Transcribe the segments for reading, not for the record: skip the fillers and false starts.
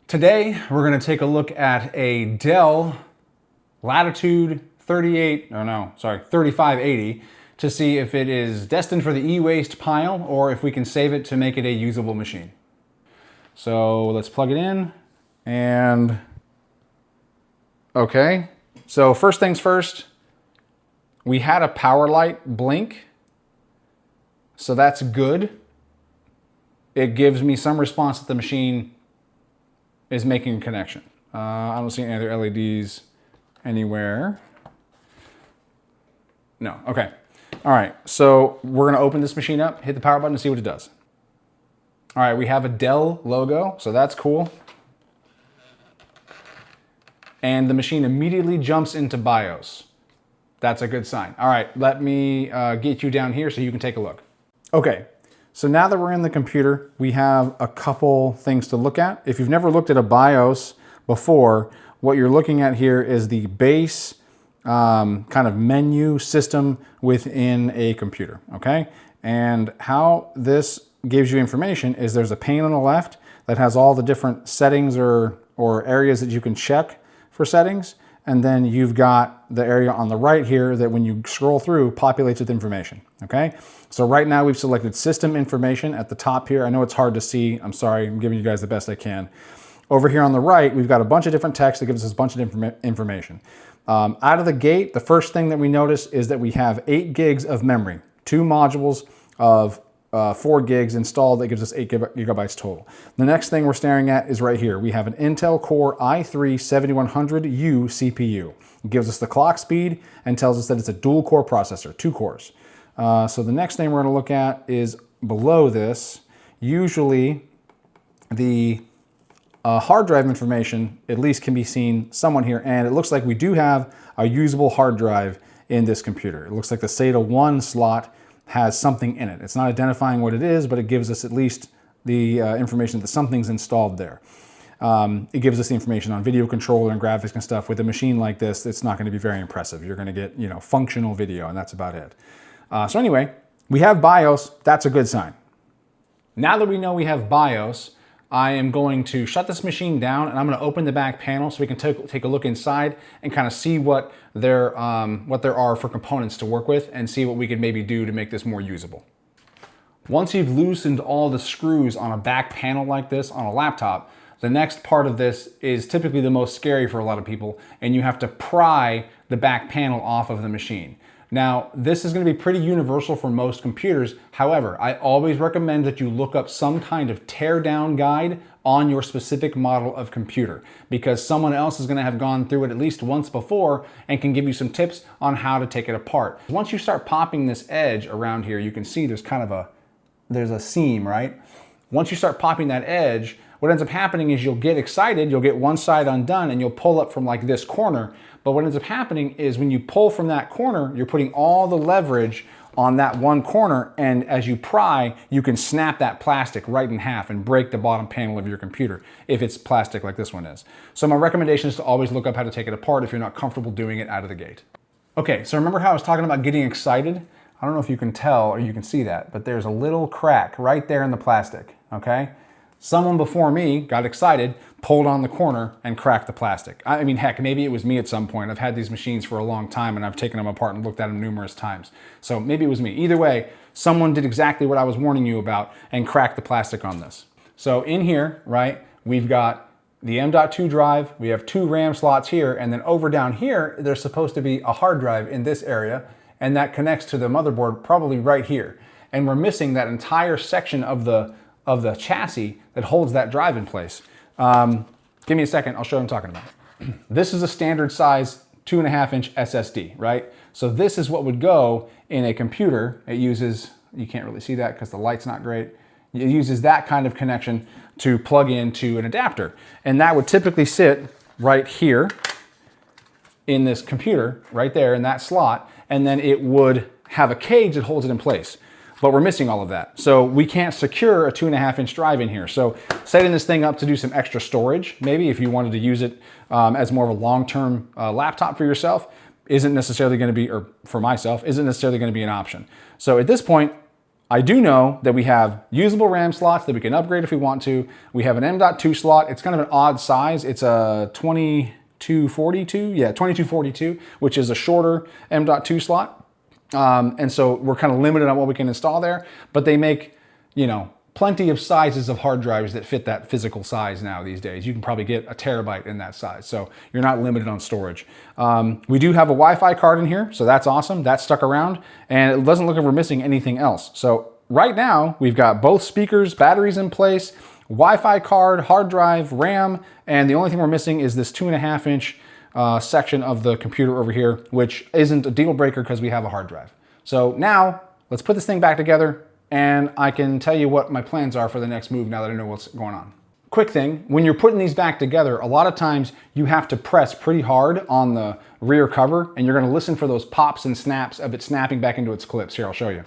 Today, we're going to take a look at a Dell Latitude 3580 to see if it is destined for the e-waste pile or if we can save it to make it a usable machine. So let's plug it in and okay. So first things first, we had a power light blink. So that's good. It gives me some response that the machine is making a connection. I don't see any other LEDs anywhere. No, okay. All right, so we're gonna open this machine up, hit the power button and see what it does. All right, we have a Dell logo, so that's cool. And the machine immediately jumps into BIOS. That's a good sign. All right, let me get you down here so you can take a look. Okay, so now that we're in the computer, we have a couple things to look at. If you've never looked at a BIOS before, what you're looking at here is the base kind of menu system within a computer, okay? And how this gives you information is there's a pane on the left that has all the different settings or areas that you can check for settings. And then you've got the area on the right here that when you scroll through populates with information, okay? So right now we've selected system information at the top here. I know it's hard to see. I'm sorry, I'm giving you guys the best I can. Over here on the right, we've got a bunch of different text that gives us a bunch of information. Out of the gate, the first thing that we notice is that we have 8 gigs of memory, 2 modules of 4 gigs installed. That gives us 8 gigabytes total. The next thing we're staring at is right here. We have an Intel Core i3-7100U CPU. It gives us the clock speed and tells us that it's a dual core processor, 2 cores. So the next thing we're going to look at is below this. Usually the hard drive information at least can be seen somewhat here, and it looks like we do have a usable hard drive in this computer. It looks like the SATA 1 slot has something in it. It's not identifying what it is, but it gives us at least the information that something's installed there. It gives us the information on video controller and graphics and stuff. With a machine like this, it's not going to be very impressive. You're going to get, functional video, and that's about it. So anyway, we have BIOS. That's a good sign. Now that we know we have BIOS, I am going to shut this machine down and I'm going to open the back panel so we can take a look inside and kind of see what there are for components to work with and see what we could maybe do to make this more usable. Once you've loosened all the screws on a back panel like this on a laptop, the next part of this is typically the most scary for a lot of people, and you have to pry the back panel off of the machine. Now, this is going to be pretty universal for most computers. However, I always recommend that you look up some kind of teardown guide on your specific model of computer, because someone else is going to have gone through it at least once before and can give you some tips on how to take it apart. Once you start popping this edge around here, you can see there's kind of there's a seam, right? Once you start popping that edge, what ends up happening is you'll get excited, you'll get one side undone, and you'll pull up from like this corner. But what ends up happening is when you pull from that corner, you're putting all the leverage on that one corner, and as you pry, you can snap that plastic right in half and break the bottom panel of your computer if it's plastic like this one is. So my recommendation is to always look up how to take it apart if you're not comfortable doing it out of the gate. Okay, so remember how I was talking about getting excited? I don't know if you can tell or you can see that, but there's a little crack right there in the plastic, okay? Someone before me got excited, pulled on the corner, and cracked the plastic. I mean, heck, maybe it was me at some point. I've had these machines for a long time, and I've taken them apart and looked at them numerous times. So maybe it was me. Either way, someone did exactly what I was warning you about and cracked the plastic on this. So in here, right, we've got the M.2 drive, we have 2 RAM slots here, and then over down here, there's supposed to be a hard drive in this area, and that connects to the motherboard probably right here. And we're missing that entire section of the chassis that holds that drive in place. Give me a second, I'll show you what I'm talking about. This is a standard size 2.5-inch SSD, right? So this is what would go in a computer. It uses, you can't really see that because the light's not great. It uses that kind of connection to plug into an adapter. And that would typically sit right here in this computer, right there in that slot, and then it would have a cage that holds it in place. But we're missing all of that. So we can't secure a 2.5-inch drive in here. So setting this thing up to do some extra storage, maybe if you wanted to use it as more of a long-term laptop for yourself, isn't necessarily going to be, or for myself, isn't necessarily going to be an option. So at this point, I do know that we have usable RAM slots that we can upgrade if we want to. We have an M.2 slot. It's kind of an odd size. It's a 2242, yeah, 2242, which is a shorter M.2 slot. And so we're kind of limited on what we can install there, but they make, you know, plenty of sizes of hard drives that fit that physical size now these days. You can probably get a terabyte in that size, so you're not limited on storage. We do have a Wi-Fi card in here, so that's awesome. That's stuck around, and it doesn't look like we're missing anything else. So right now, we've got both speakers, batteries in place, Wi-Fi card, hard drive, RAM, and the only thing we're missing is this 2.5-inch section of the computer over here, which isn't a deal breaker because we have a hard drive. So now, let's put this thing back together, and I can tell you what my plans are for the next move now that I know what's going on. Quick thing, when you're putting these back together, a lot of times you have to press pretty hard on the rear cover, and you're gonna listen for those pops and snaps of it snapping back into its clips. Here, I'll show you.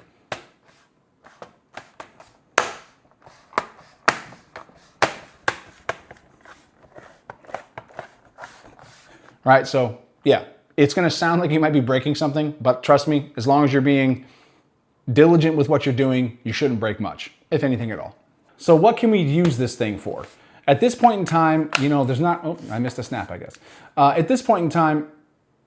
All right, so yeah, it's gonna sound like you might be breaking something, but trust me, as long as you're being diligent with what you're doing, you shouldn't break much, if anything at all. So what can we use this thing for? At this point in time, you know, there's not, oh, I missed a snap, I guess. At this point in time,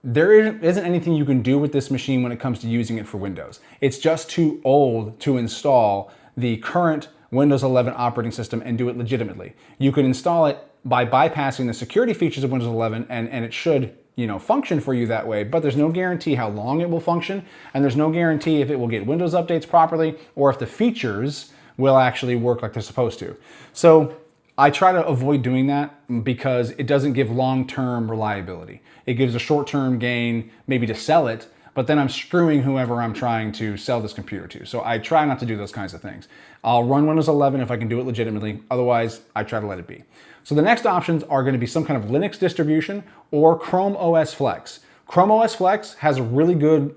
there isn't anything you can do with this machine when it comes to using it for Windows. It's just too old to install the current Windows 11 operating system and do it legitimately. You can install it by bypassing the security features of Windows 11, and it should, you know, function for you that way, but there's no guarantee how long it will function, and there's no guarantee if it will get Windows updates properly or if the features will actually work like they're supposed to. So I try to avoid doing that because it doesn't give long-term reliability. It gives a short-term gain, maybe to sell it, but then I'm screwing whoever I'm trying to sell this computer to. So I try not to do those kinds of things. I'll run Windows 11 if I can do it legitimately. Otherwise, I try to let it be. So the next options are going to be some kind of Linux distribution or Chrome OS Flex. Chrome OS Flex has really good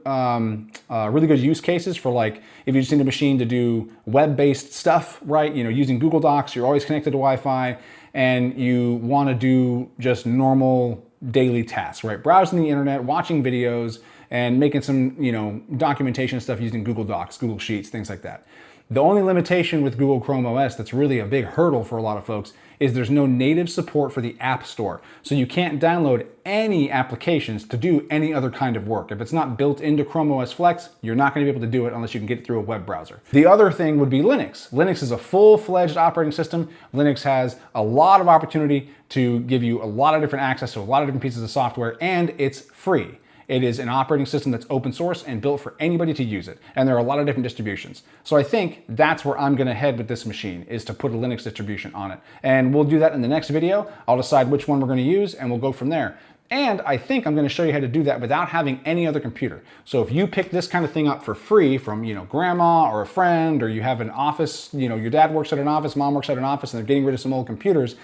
use cases for, like, if you just need a machine to do web-based stuff, right? You know, using Google Docs, you're always connected to Wi-Fi, and you want to do just normal daily tasks, right? Browsing the internet, watching videos, and making some, you know, documentation stuff using Google Docs, Google Sheets, things like that. The only limitation with Google Chrome OS that's really a big hurdle for a lot of folks is there's no native support for the App Store. So you can't download any applications to do any other kind of work. If it's not built into Chrome OS Flex, you're not going to be able to do it unless you can get it through a web browser. The other thing would be Linux. Linux is a full-fledged operating system. Linux has a lot of opportunity to give you a lot of different access to a lot of different pieces of software, and it's free. It is an operating system that's open source and built for anybody to use it. And there are a lot of different distributions. So I think that's where I'm gonna head with this machine, is to put a Linux distribution on it. And we'll do that in the next video. I'll decide which one we're gonna use and we'll go from there. And I think I'm gonna show you how to do that without having any other computer. So if you pick this kind of thing up for free from, you know, grandma or a friend, or you have an office, you know, your dad works at an office, mom works at an office, and they're getting rid of some old computers,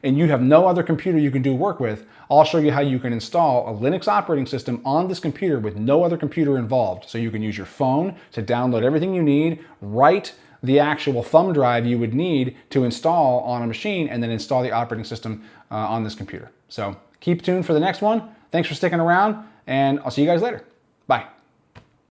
and you have no other computer you can do work with, I'll show you how you can install a Linux operating system on this computer with no other computer involved. So you can use your phone to download everything you need, write the actual thumb drive you would need to install on a machine, and then install the operating system on this computer. So keep tuned for the next one. Thanks for sticking around, and I'll see you guys later. Bye.